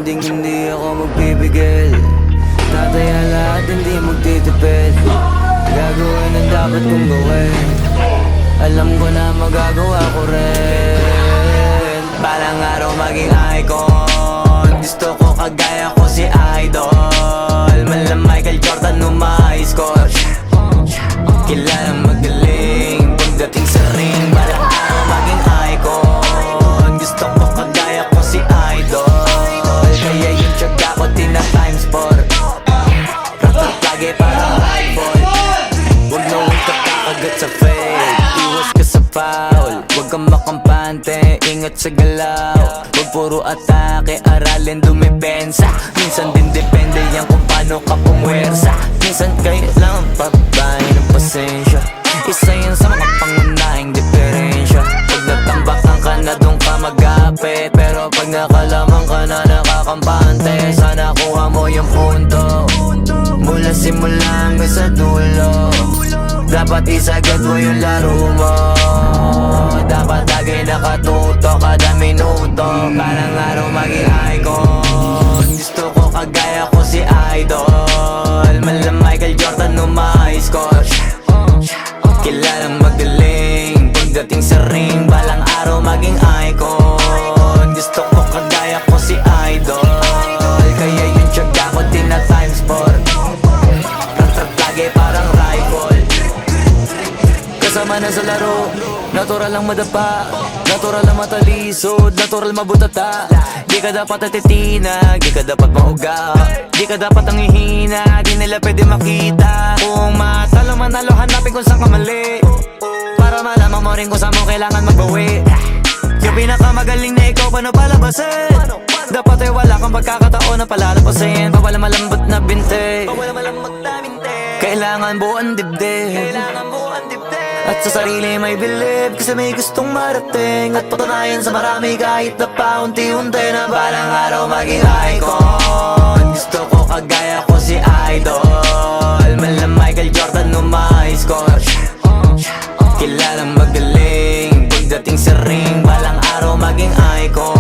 hinding hindi ako magpipigil. Tataya lahat, hindi magtitipid. Gagawin ang dapat kong gawin. Alam ko na magagawa ko rin. Balang araw maging icon. Gusto ko kagaya ko si Idol. Malam Michael Jordan score. Kilalang magaling pagdating sa ring. Balang araw maging icon. Gusto ko kagaya ko si Idol. Kaya yung tiyaga ko tina-times 4. Rapat lagi parang rival. Huwag na huwag ka kakagat sa fake. Iwas ka sa foul. Huwag kang makampante, ingat sa galaw. Huwag puro atake, aralin dumipensa. Minsan din depende yan kung paano ka pumwersa. Minsan kailangan pabahin ng pasensya. Isa yan sa mga pangunahing diferensya. Pag natambakan ka na doon ka magapit, pero pag nakalaman ka na nakakampante, sana kuha mo yung punto mula simula hanggang sa dulo. Dapat isagad mo yung laro mo. Dapat lagi nakatuto kada minuto. Parang araw maging icon. Gusto ko kagaya ko si Idol. Malam Michael Jordan score. Kilalang magaling pagdating sa ring. Balang araw maging icon. Gusto ko kagaya ko si Idol. Kaya yung tiyaga ko tina-times 4. Ratrat lagi parang rifle. Kasama na sa laro, natural lang madapa, natural lang matalisod, natural mabutata. Di ka dapat atitina, di ka dapat mauga, di ka dapat ang ihina, di nila pwede makita. Kung matalo manalo, hanapin kung saan ka mali, para malaman mo rin kung saan mo kailangan magbawi. Yung pinakamagaling na ikaw, paano palabasin? Dapat ay wala kang pagkakataon na palalapasin. Bawal malambot na binte, kailangan buuan dibdib. At sa sarili may believe, kasi may gustong marating. At patunayan sa marami kahit na paunti-unti, na balang araw maging icon. Gusto ko kagaya ko si Idol. Malam Michael Jordan score. Kilalang magaling pagdating sa ring. Balang araw maging icon.